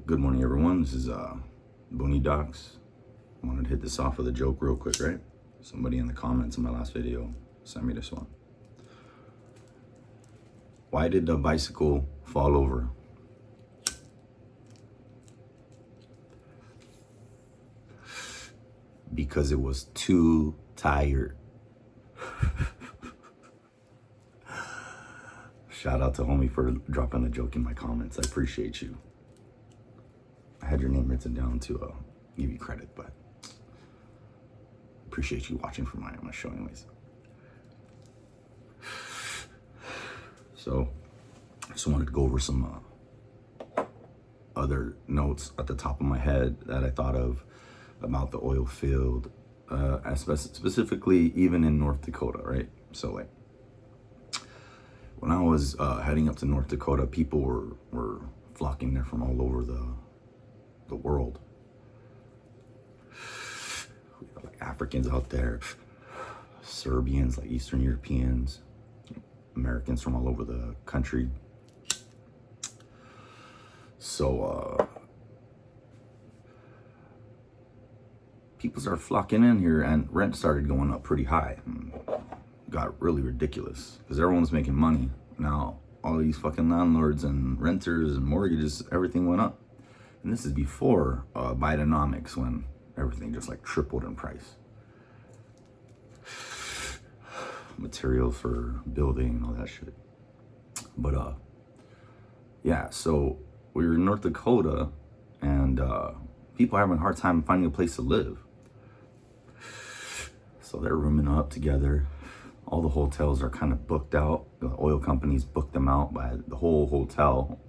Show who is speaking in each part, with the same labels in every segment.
Speaker 1: Good morning, everyone. This is Booney Docs. I wanted to hit this off with a joke real quick, right? Somebody in the comments in my last video sent me this one. Why did the bicycle fall over? Because it was too tired. Shout out to homie for dropping a joke in my comments. I appreciate you. I had your name written down to give you credit, but appreciate you watching for my show anyways. So I just wanted to go over some other notes at the top of my head that I thought of about the oil field, specifically even in North Dakota, right? So like when I was heading up to North Dakota, people were flocking there from all over the world. We got like Africans out there, Serbians, like Eastern Europeans, Americans from all over the country. So people started flocking in here, and rent started going up pretty high. Got really ridiculous because everyone's making money now. All these fucking landlords and renters and mortgages, everything went up. And this is before Bidenomics, when everything just like tripled in price. Materials for building and all that shit. But yeah, so we were in North Dakota, and people are having a hard time finding a place to live. So they're rooming up together. All the hotels are kind of booked out. The oil companies book them out by the whole hotel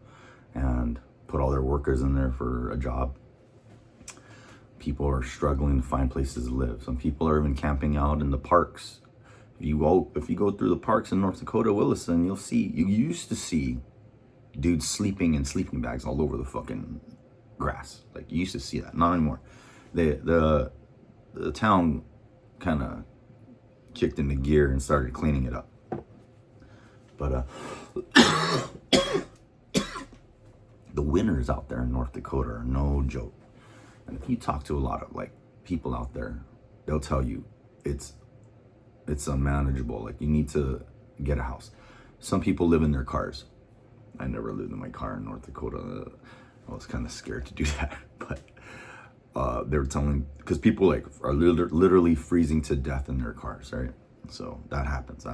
Speaker 1: and put all their workers in there for a job. People are struggling to find places to live. Some people are even camping out in the parks. If you go through the parks in North Dakota, Williston, you used to see dudes sleeping in sleeping bags all over the fucking grass. Like, you used to see that. Not anymore. The town kind of kicked into gear and started cleaning it up. But the winters out there in North Dakota are no joke. And if you talk to a lot of like people out there, they'll tell you it's unmanageable. Like, you need to get a house. Some people live in their cars. I never lived in my car in North Dakota. I was kind of scared to do that, but they were telling, because people like are literally freezing to death in their cars, right? So that happens.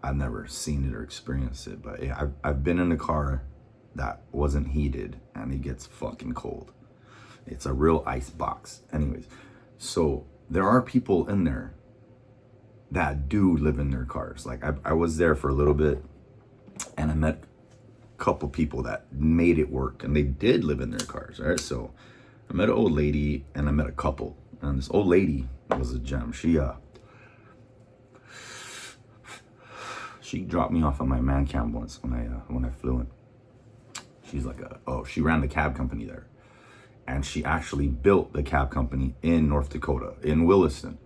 Speaker 1: I've never seen it or experienced it, but yeah, I've been in a car that wasn't heated and it gets fucking cold. It's a real ice box. Anyways, so there are people in there that do live in their cars. Like I was there for a little bit, and I met a couple people that made it work, and they did live in their cars, right? So I met an old lady and I met a couple, and this old lady was a gem. She dropped me off at my man cam once when I flew in. She's like she ran the cab company there, and she actually built the cab company in North Dakota, in Williston.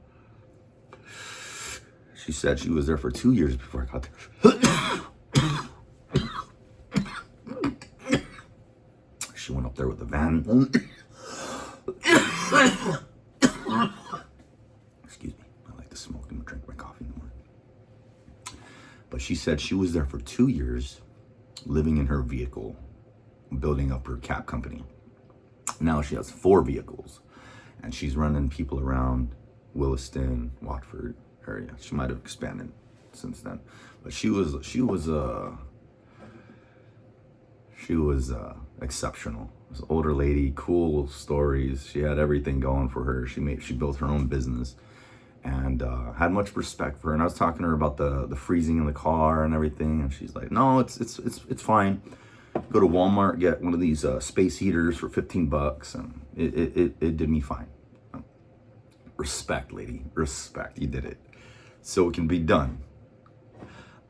Speaker 1: She said she was there for 2 years before I got there. She went up there with a van. Excuse me, I like to smoke and drink my coffee in the morning. But she said she was there for 2 years, living in her vehicle, building up her cab company. Now she has 4 vehicles, and she's running people around Williston, Watford area. She might have expanded since then, but she was exceptional. This older lady, cool stories. She had everything going for her. She built her own business, and had much respect for her. And I was talking to her about the freezing in the car and everything, and she's like, "No, it's fine. Go to Walmart, get one of these space heaters for $15, and it did me fine." Respect, lady, respect. You did it, so it can be done.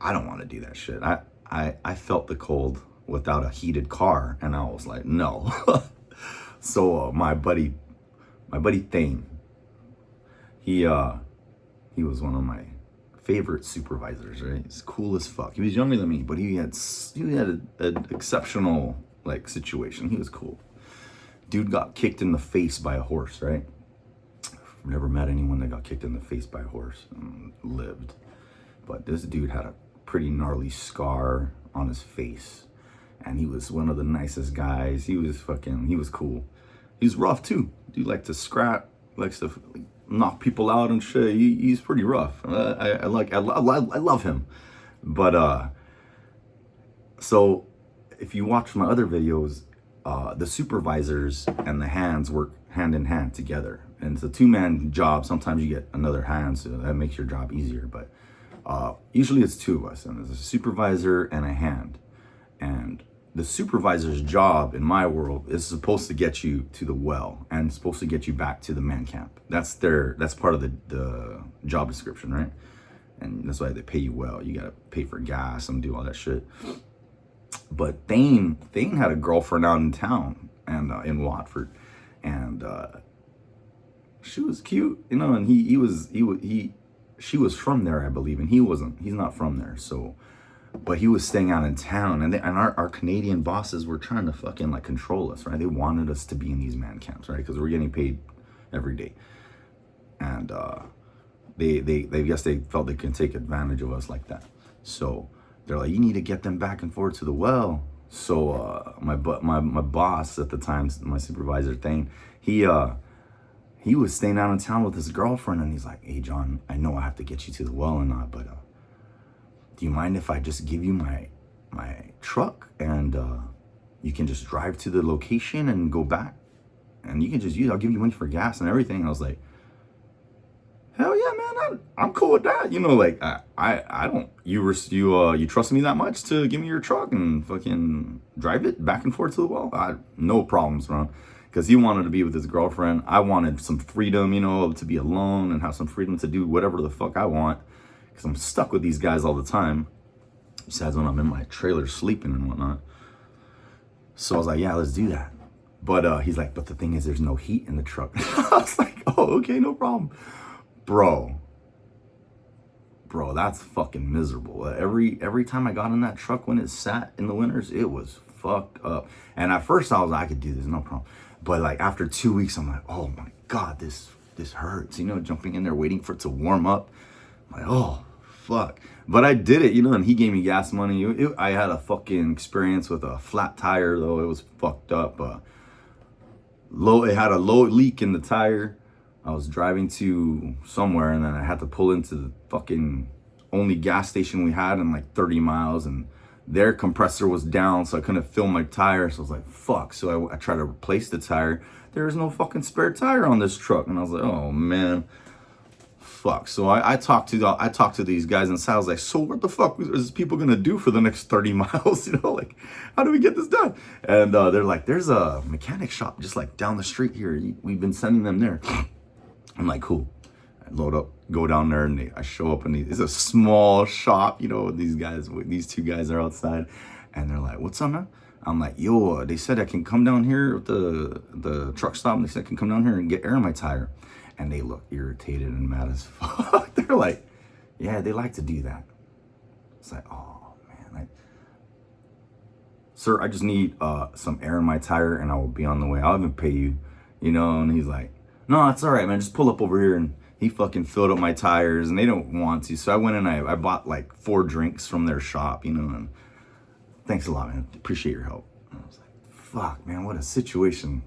Speaker 1: I don't want to do that shit. I felt the cold without a heated car, and I was like, no. So my buddy Thane, he was one of my favorite supervisors, right? He's cool as fuck. He was younger than me, but he had an exceptional like situation. He was cool. Dude got kicked in the face by a horse, right? I've never met anyone that got kicked in the face by a horse and lived. But this dude had a pretty gnarly scar on his face. And he was one of the nicest guys. He was cool. He was rough too. Dude liked to scrap, likes to knock people out and shit. He's pretty rough. I love him. But so if you watch my other videos, the supervisors and the hands work hand in hand together. And it's a two-man job. Sometimes you get another hand, so that makes your job easier. But usually it's two of us, and there's a supervisor and a hand. And the supervisor's job in my world is supposed to get you to the well and supposed to get you back to the man camp. That's part of the job description, right? And that's why they pay you well. You gotta pay for gas and do all that shit. But Thane had a girlfriend out in town and in Watford, and she was cute, you know. And she was from there, I believe, and he wasn't. He's not from there, so. But he was staying out in town, and our Canadian bosses were trying to fucking like control us, right? They wanted us to be in these man camps, right? Because we're getting paid every day, and they guess they felt they can take advantage of us like that. So they're like, you need to get them back and forth to the well. So my boss at the time, my supervisor Thane, he was staying out in town with his girlfriend, and he's like, hey John, I know I have to get you to the well or not, but do you mind if I just give you my truck and you can just drive to the location and go back, and you can just use, I'll give you money for gas and everything. And I was like, hell yeah, man, I'm cool with that. You know, like I don't, you trust me that much to give me your truck and fucking drive it back and forth to the well? No problems, man. Because he wanted to be with his girlfriend. I wanted some freedom, you know, to be alone and have some freedom to do whatever the fuck I want. Because I'm stuck with these guys all the time. Besides when I'm in my trailer sleeping and whatnot. So I was like, yeah, let's do that. But he's like, but the thing is, there's no heat in the truck. I was like, oh, okay, no problem. Bro, that's fucking miserable. Every time I got in that truck when it sat in the winters, it was fucked up. And at first I was like, I could do this, no problem. But like after 2 weeks, I'm like, oh my God, this hurts. You know, jumping in there, waiting for it to warm up. I'm like, oh, fuck. But I did it, you know, and he gave me gas money. I had a fucking experience with a flat tire, though. It was fucked up. It had a low leak in the tire. I was driving to somewhere, and then I had to pull into the fucking only gas station we had in like 30 miles, and their compressor was down, so I couldn't fill my tire. So I was like, fuck. So I tried to replace the tire. There was no fucking spare tire on this truck. And I was like, oh, man. Fuck. So I talked to these guys, and I was like, so what the fuck is people gonna do for the next 30 miles? You know, like, how do we get this done? And they're like, there's a mechanic shop just like down the street here. We've been sending them there. I'm like, cool. I load up, go down there, and I show up, and it's a small shop, you know. These two guys are outside, and they're like, what's up, man? I'm like, yo, they said I can come down here at the truck stop, and they said I can come down here and get air in my tire. And they look irritated and mad as fuck. They're like, yeah, they like to do that. It's like, oh, man. Like, sir, I just need some air in my tire, and I will be on the way. I'll even pay you, you know. And he's like, no, it's all right, man. Just pull up over here. And he fucking filled up my tires, and they don't want to. So I went and I bought like 4 drinks from their shop, you know. And thanks a lot, man. Appreciate your help. And I was like, fuck, man, what a situation.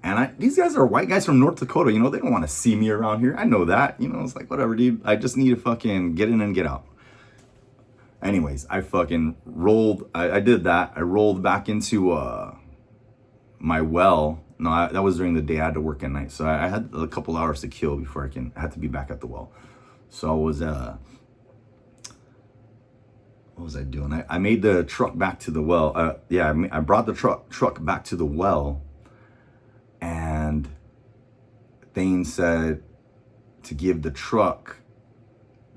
Speaker 1: And these guys are white guys from North Dakota, you know, they don't want to see me around here. I know that, you know, it's like, whatever, dude. I just need to fucking get in and get out. Anyways, I fucking rolled, I did that. I rolled back into my well. No, that was during the day. I had to work at night. So I had a couple hours to kill before I had to be back at the well. So I was, what was I doing? I made the truck back to the well. I brought the truck back to the well. And Thane said to give the truck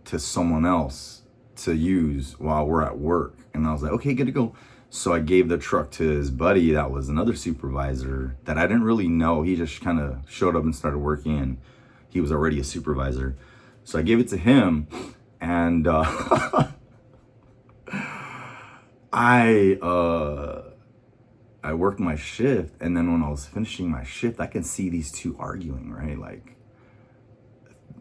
Speaker 1: to someone else to use while we're at work. And I was like, okay, good to go. So I gave the truck to his buddy that was another supervisor that I didn't really know. He just kind of showed up and started working, and he was already a supervisor. So I gave it to him, and I worked my shift, and then when I was finishing my shift, I can see these two arguing, right? Like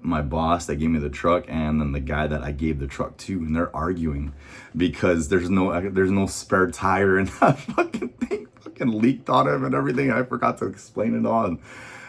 Speaker 1: my boss that gave me the truck, and then the guy that I gave the truck to, and they're arguing because there's no spare tire, and that fucking thing fucking leaked on him and everything. I forgot to explain it all, and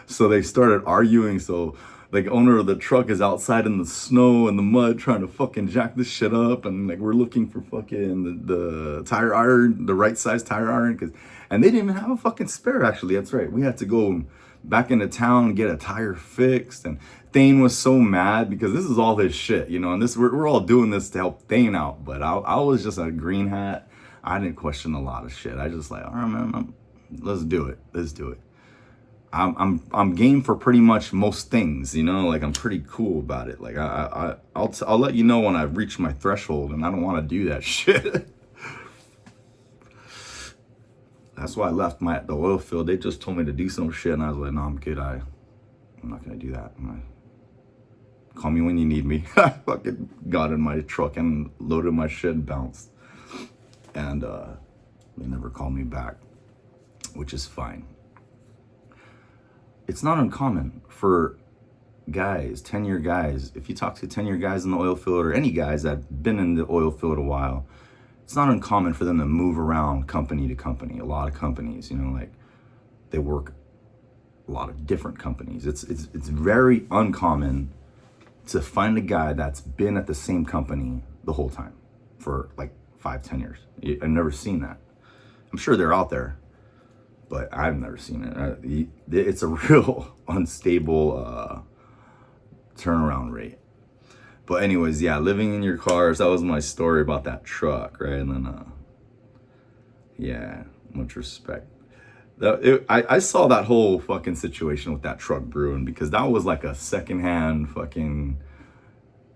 Speaker 1: so they started arguing. So like owner of the truck is outside in the snow and the mud trying to fucking jack this shit up, and like we're looking for fucking the tire iron, the right size tire iron, and they didn't even have a fucking spare. Actually, that's right. We had to go back into town and get a tire fixed, and Thane was so mad because this is all his shit, you know, and this we're all doing this to help Thane out. But I was just a green hat. I didn't question a lot of shit. I just like, all right, man, let's do it. Let's do it. I'm game for pretty much most things, you know, like I'm pretty cool about it. Like I'll let you know when I've reached my threshold, and I don't want to do that shit. That's why I left the oil field. They just told me to do some shit, and I was like, no, I'm good. I'm not gonna do that. Call me when you need me. I fucking got in my truck and loaded my shit and bounced. And they never called me back, which is fine. It's not uncommon for guys, 10-year guys, if you talk to 10-year guys in the oil field, or any guys that have been in the oil field a while, it's not uncommon for them to move around company to company. A lot of companies, you know, like they work a lot of different companies. It's very uncommon to find a guy that's been at the same company the whole time for like 5-10 years. I've never seen that. I'm sure they're out there, but I've never seen it. It's a real unstable turnaround rate. But anyways, yeah, living in your cars, that was my story about that truck, right? And then, yeah, much respect. I saw that whole fucking situation with that truck brewing, because that was like a secondhand fucking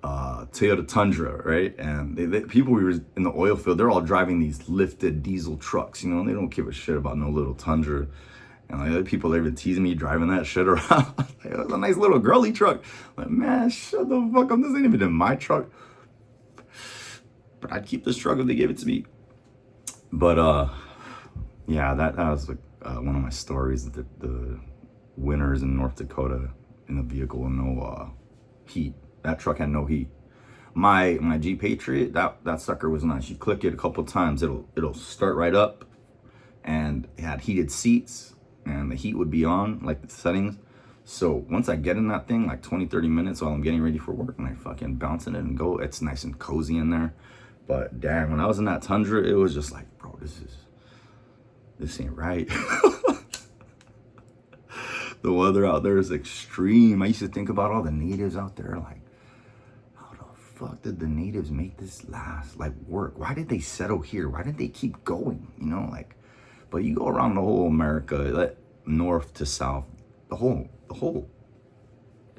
Speaker 1: Toyota Tundra, right? And people we were in the oil field, they're all driving these lifted diesel trucks, you know, and they don't give a shit about no little Tundra. And like other people, they've been teasing me driving that shit around. Like, it was a nice little girly truck. I'm like, man, shut the fuck up. This ain't even in my truck. But I'd keep this truck if they gave it to me. But yeah, that was like one of my stories. The winters in North Dakota in a vehicle with no heat. That truck had no heat. My Jeep Patriot, that sucker was nice. You click it a couple times, it'll start right up, and it had heated seats, and the heat would be on, like the settings. So once I get in that thing, like 20-30 minutes while I'm getting ready for work, and I fucking bounce in it and go, it's nice and cozy in there. But damn, when I was in that Tundra, it was just like, bro, this ain't right. The weather out there is extreme. I used to think about all the natives out there, like, how the fuck did the natives make this last, like, work? Why did they settle here? Why did they keep going? You know, like, but you go around the whole America, like, north to south, the whole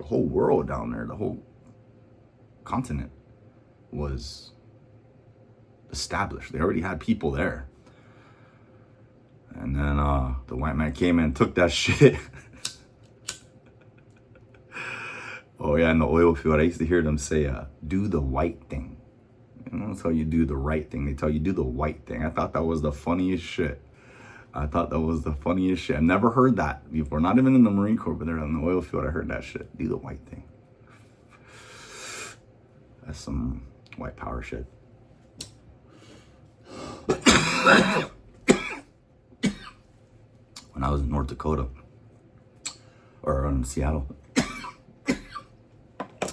Speaker 1: world down there, the whole continent was established. They already had people there. And then the white man came in and took that shit. Oh yeah, in the oil field, I used to hear them say, do the white thing. You know, that's how you do the right thing. They tell you do the white thing. I thought that was the funniest shit. I've never heard that before. Not even in the Marine Corps, but there in the oil field, I heard that shit. Do the white thing. That's some white power shit. When I was in North Dakota, or in Seattle, I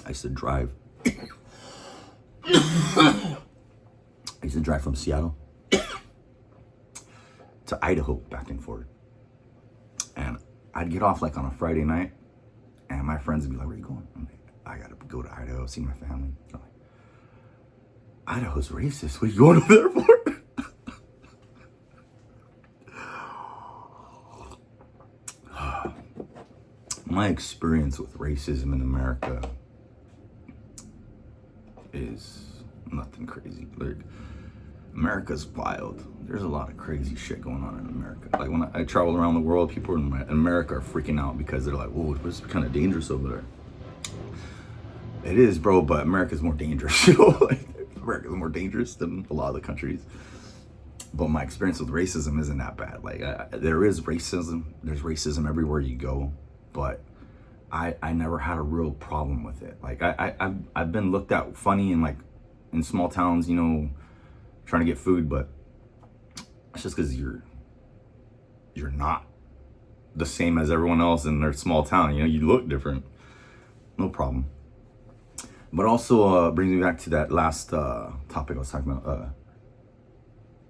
Speaker 1: used to drive. From Seattle to Idaho, back and forth. And I'd get off like on a Friday night, and my friends would be like, where are you going? I'm like, I gotta go to Idaho, see my family. I'm like, Idaho's racist. What are you going over there for? My experience with racism in America is nothing crazy. Like, America's wild. There's a lot of crazy shit going on in America. Like, when I travel around the world, people in America are freaking out because they're like, whoa, it's kind of dangerous over there. It is, bro, but America's more dangerous. You know? Like, America's more dangerous than a lot of the countries. But my experience with racism isn't that bad. Like there is racism. There's racism everywhere you go, but I never had a real problem with it. Like I've been looked at funny in small towns, you know, trying to get food, but it's just because you're not the same as everyone else in their small town. You know, you look different. No problem. But also brings me back to that last topic I was talking about.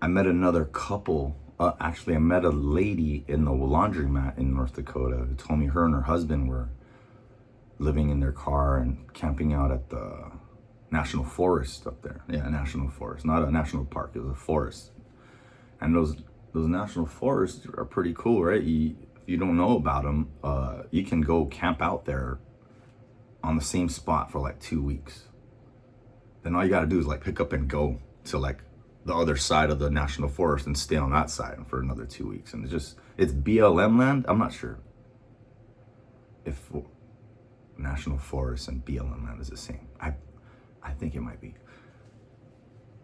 Speaker 1: I met another couple. Actually, I met a lady in the laundromat in North Dakota who told me her and her husband were living in their car and camping out at the national forest up there. Yeah, national forest, not a national park. It was a forest. And those national forests are pretty cool, right? If you don't know about them, you can go camp out there on the same spot for like 2 weeks. Then all you gotta do is like pick up and go to like the other side of the national forest and stay on that side for another 2 weeks. And it's BLM land. I'm not sure if national forest and BLM land is the same. I think it might be.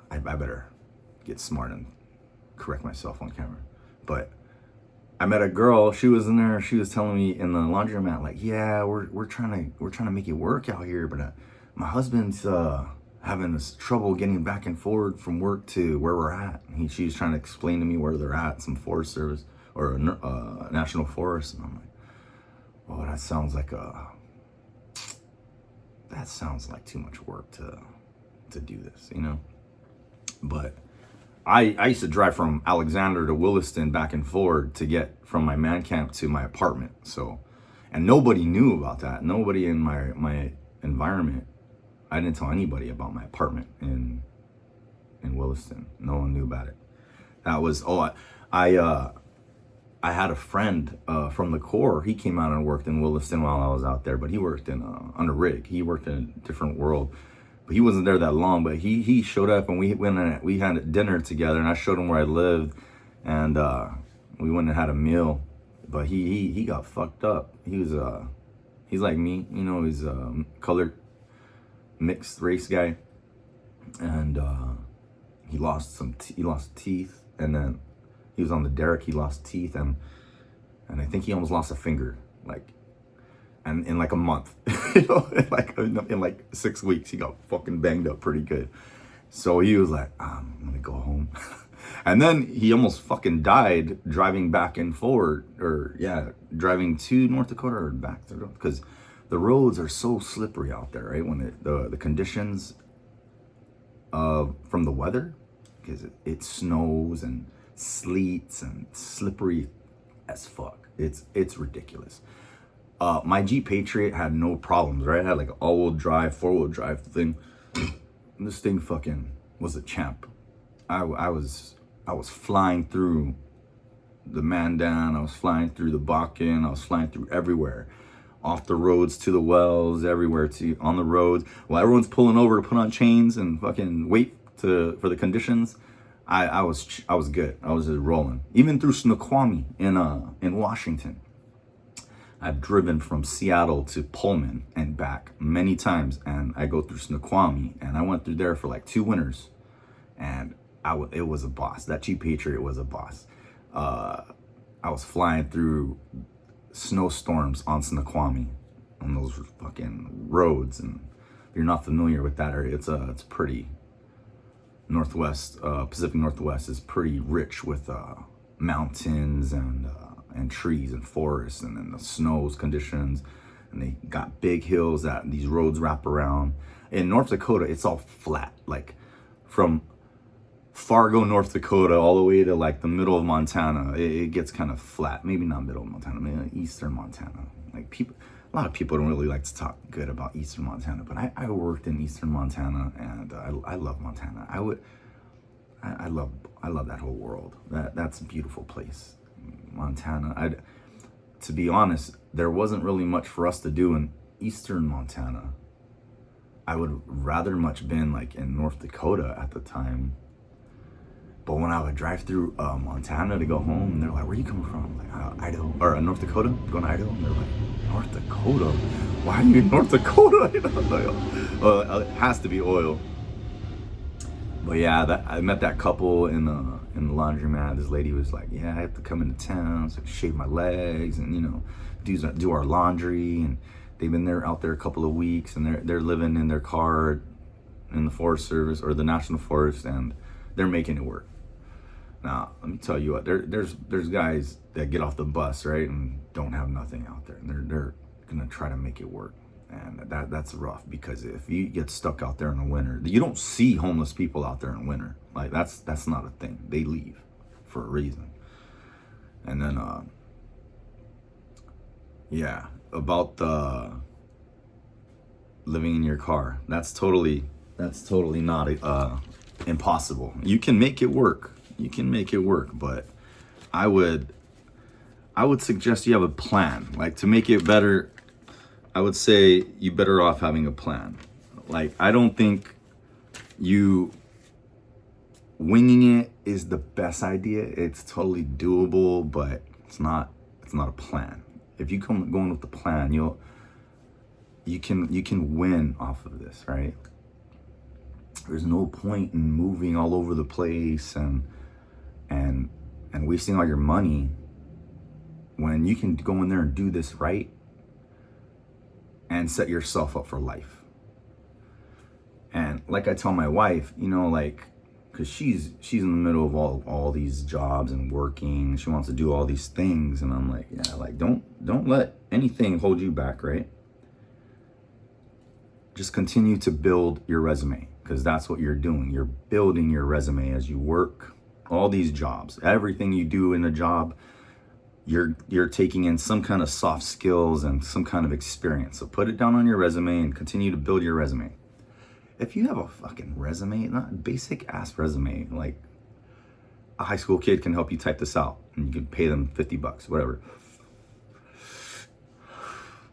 Speaker 1: I better get smart and correct myself on camera. But I met a girl, she was in there, she was telling me in the laundromat, like, yeah, we're trying to make it work out here, but my husband's having this trouble getting back and forward from work to where we're at. And she was trying to explain to me where they're at, some Forest Service or a national forest. And I'm like, oh, that sounds like too much work to do this, you know? But I used to drive from Alexander to Williston back and forth to get from my man camp to my apartment. So, and nobody knew about that. Nobody in my environment. I didn't tell anybody about my apartment in Williston. No one knew about it. That was, I had a friend from the Corps. He came out and worked in Williston while I was out there, but he worked on a rig. He worked in a different world. But he wasn't there that long, but he showed up and we went and we had dinner together, and I showed him where I lived, and we went and had a meal. But he got fucked up. He's like me, you know, he's a colored mixed race guy, and he lost teeth, and then he was on the derrick, he lost teeth, and I think he almost lost a finger, and in like a month, you know, in like 6 weeks, he got fucking banged up pretty good. So he was like, I'm gonna go home. And then he almost fucking died driving back and forward, driving to North Dakota or back to, because the roads are so slippery out there, right? When the conditions from the weather, because it snows and sleets and slippery as fuck. It's ridiculous. My Jeep Patriot had no problems, right? I had like an all-wheel drive, four-wheel drive thing. This thing fucking was a champ. I was flying through the Mandan, I was flying through the Bakken, I was flying through everywhere. Off the roads to the wells, everywhere on the roads. While everyone's pulling over to put on chains and fucking wait for the conditions, I was good. I was just rolling. Even through Snoqualmie in Washington. I've driven from Seattle to Pullman and back many times, and I go through Snoqualmie, and I went through there for like 2 winters, and it was a boss. That Jeep Patriot was a boss. I was flying through snowstorms on Snoqualmie on those fucking roads, and if you're not familiar with that area, it's pretty Northwest, Pacific Northwest is pretty rich with mountains and trees and forests, and then the snows conditions, and they got big hills that these roads wrap around. In North Dakota, it's all flat, like from Fargo, North Dakota, all the way to like the middle of Montana. It gets kind of flat. Maybe not middle of Montana, maybe like eastern Montana. Like a lot of people don't really like to talk good about eastern Montana, but I worked in eastern Montana, and I love Montana. I love that whole world. That's a beautiful place, Montana. To be honest, there wasn't really much for us to do in eastern Montana. I would rather much been like in North Dakota at the time. But when I would drive through Montana to go home, they're like, where are you coming from? I'm like, Idaho, or North Dakota, going to Idaho. And they're like, North Dakota? Why are you in North Dakota? You know, like, it has to be oil. But yeah, I met that couple in the laundromat. This lady was like, "Yeah, I have to come into town, so shave my legs, and do our laundry." And they've been there out there a couple of weeks, and they're living in their car in the Forest Service or the National Forest, and they're making it work. Now, let me tell you what, there's guys that get off the bus, right, and don't have nothing out there, and they're gonna try to make it work. And that's rough, because if you get stuck out there in the winter, you don't see homeless people out there in winter. Like that's not a thing. They leave for a reason. And then yeah, about the living in your car. That's totally not impossible. You can make it work. You can make it work, but I would suggest you have a plan. Like, to make it better, I would say you better off having a plan. Like, I don't think you winging it is the best idea. It's totally doable, but it's not a plan. If you going with the plan, you can win off of this, right? There's no point in moving all over the place and wasting all your money when you can go in there and do this right and set yourself up for life. And like I tell my wife, like, because she's in the middle of all these jobs and working, she wants to do all these things, and I'm like, yeah, like, don't let anything hold you back, right? Just continue to build your resume, because that's what you're doing. You're building your resume as you work all these jobs. Everything you do in a job, you're taking in some kind of soft skills and some kind of experience. So put it down on your resume and continue to build your resume. If you have a fucking resume, not basic ass resume, like a high school kid can help you type this out, and you can pay them $50, whatever.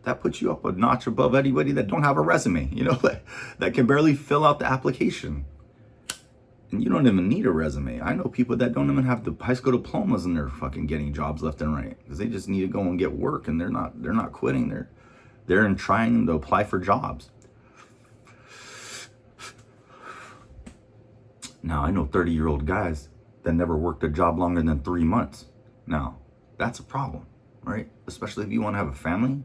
Speaker 1: That puts you up a notch above anybody that don't have a resume, that can barely fill out the application. And you don't even need a resume. I know people that don't even have the high school diplomas, and they're fucking getting jobs left and right, because they just need to go and get work, and they're not quitting. They're trying to apply for jobs. Now, I know 30-year-old guys that never worked a job longer than 3 months. Now, that's a problem, right? Especially if you want to have a family.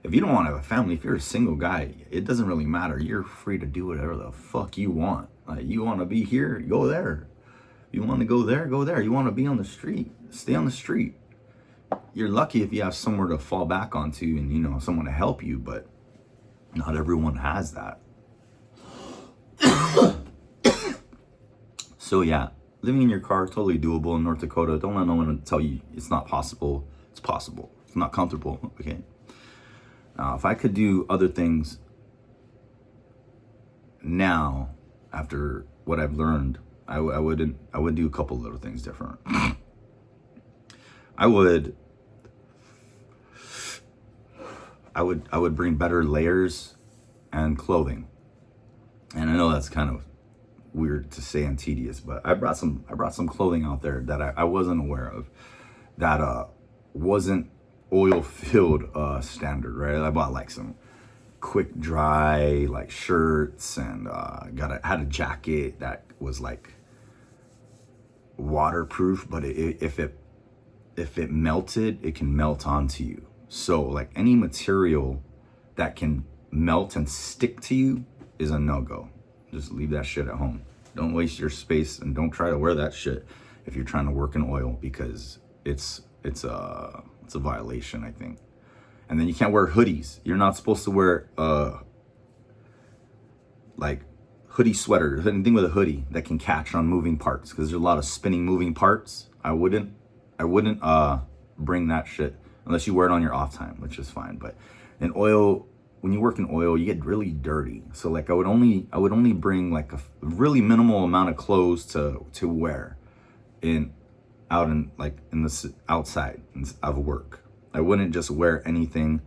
Speaker 1: If you don't want to have a family, if you're a single guy, it doesn't really matter. You're free to do whatever the fuck you want. Like, you want to be here, go there. You want to go there, go there. You want to be on the street, stay on the street. You're lucky if you have somewhere to fall back onto and, someone to help you, but not everyone has that. So yeah, living in your car, totally doable in North Dakota. Don't let no one tell you it's not possible. It's possible. It's not comfortable, okay? Now, if I could do other things now, after what I've learned, I would do a couple little things different. I would bring better layers and clothing. And I know that's kind of weird to say and tedious, but I brought some clothing out there that I wasn't aware of, that wasn't Oilfield standard, right? I bought like some quick dry like shirts, and had a jacket that was like waterproof, but if it melted, it can melt onto you. So like any material that can melt and stick to you is a no-go. Just leave that shit at home. Don't waste your space, and don't try to wear that shit if you're trying to work in oil, because it's a violation, I think. And then you can't wear hoodies. You're not supposed to wear like hoodie sweaters, anything with a hoodie that can catch on moving parts, because there's a lot of spinning moving parts. I wouldn't bring that shit unless you wear it on your off time, which is fine. But in oil, when you work in oil, you get really dirty. So like I would only bring like a really minimal amount of clothes to wear outside of work. I wouldn't just wear anything,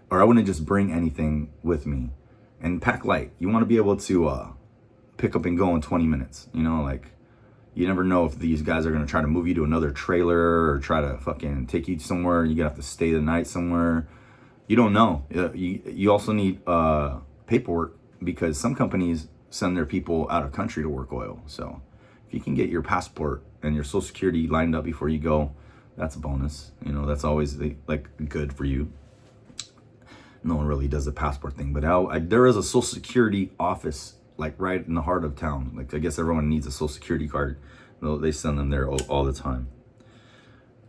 Speaker 1: or I wouldn't just bring anything with me. And pack light. You want to be able to pick up and go in 20 minutes. Like, you never know if these guys are going to try to move you to another trailer or try to fucking take you somewhere. You're going to have to stay the night somewhere. You don't know. You also need paperwork, because some companies send their people out of country to work oil. So if you can get your passport and your social security lined up before you go, that's a bonus. You know, that's always like good for you. No one really does the passport thing, but there is a social security office like right in the heart of town. Like I guess everyone needs a social security card. They send them there all the time.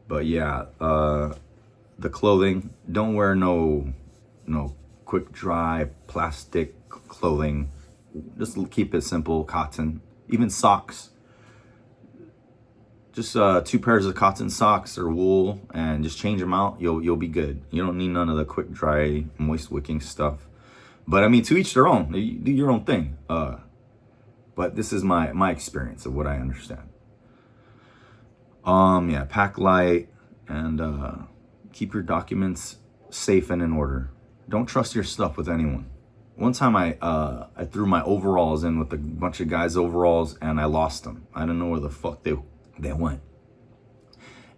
Speaker 1: But yeah, the clothing, don't wear no quick dry plastic clothing. Just keep it simple, cotton. Even socks, just 2 pairs of cotton socks or wool, and just change them out. You'll be good. You don't need none of the quick dry moist wicking stuff. But I mean, to each their own. You do your own thing. But this is my experience of what I understand. Yeah, pack light and keep your documents safe and in order. Don't trust your stuff with anyone. One time I threw my overalls in with a bunch of guys' overalls and I lost them. I don't know where the fuck they went.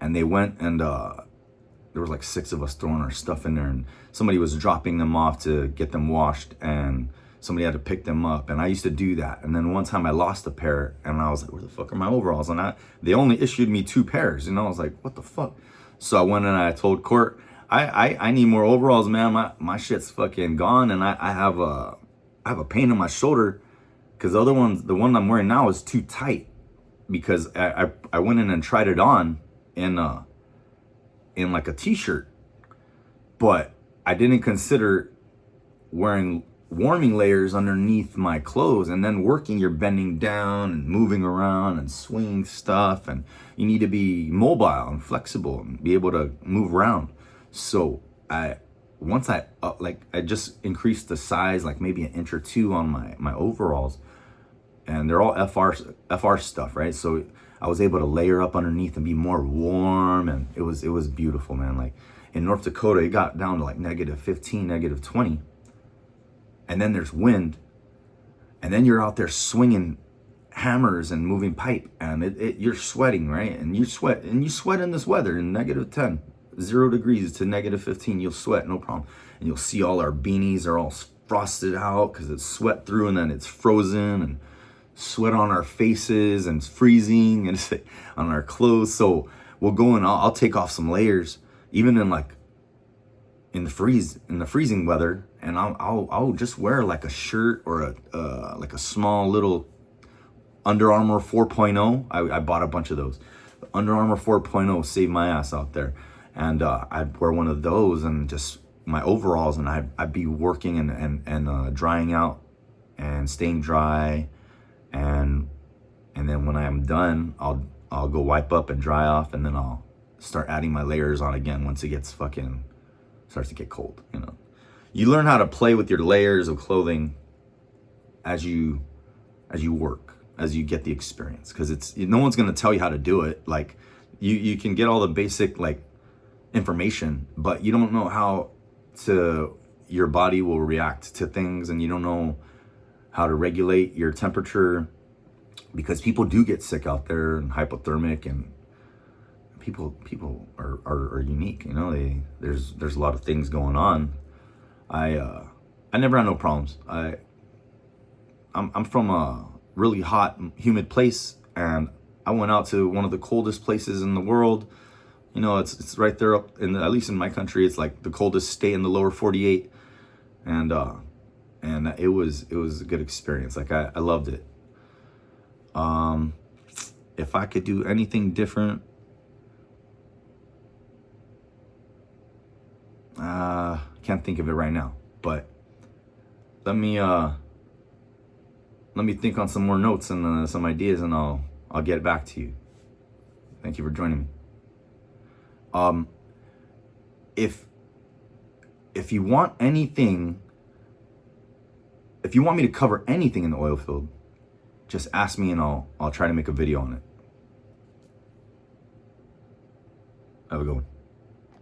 Speaker 1: And they went and there was like 6 of us throwing our stuff in there, and somebody was dropping them off to get them washed, and somebody had to pick them up. And I used to do that. And then one time I lost a pair and I was like, where the fuck are my overalls? And they only issued me 2 pairs. I was like, what the fuck? So I went and I told Court, I need more overalls, man. My shit's fucking gone, and I have a pain in my shoulder because the one I'm wearing now is too tight, because I went in and tried it on in like a t-shirt, but I didn't consider wearing warming layers underneath my clothes, and then working, you're bending down and moving around and swinging stuff, and you need to be mobile and flexible and be able to move around. So I just increased the size, like maybe an inch or 2 on my overalls, and they're all FR stuff, right? So I was able to layer up underneath and be more warm, and it was beautiful, man. Like in North Dakota, it got down to like -15, -20, and then there's wind, and then you're out there swinging hammers and moving pipe, and you're sweating, right? And you sweat in this weather in -10. 0 degrees to -15, you'll sweat, no problem. And you'll see all our beanies are all frosted out because it's sweat through, and then it's frozen, and sweat on our faces, and it's freezing, and it's on our clothes. So we'll go and I'll take off some layers, even in the freezing weather, and I'll just wear like a shirt or like a small little Under Armour 4.0. I bought a bunch of those. The Under Armour 4.0 saved my ass out there. And I'd wear one of those and just my overalls, and I'd be working and drying out and staying dry, and then when I'm done, I'll go wipe up and dry off, and then I'll start adding my layers on again once it starts to get cold. You learn how to play with your layers of clothing as you work, as you get the experience, because no one's gonna tell you how to do it. Like you can get all the basic like information, but you don't know how your body will react to things, and you don't know how to regulate your temperature, because people do get sick out there and hypothermic, and people are unique. There's a lot of things going on. I never had no problems. I'm from a really hot, humid place, and I went out to one of the coldest places in the world. It's right there up at least in my country, it's like the coldest state in the lower 48, and it was a good experience. Like I loved it. If I could do anything different, can't think of it right now, but let me think on some more notes and some ideas, and I'll get back to you. Thank you for joining me. If you want anything, if you want me to cover anything in the oil field, just ask me and I'll try to make a video on it. Have a good one.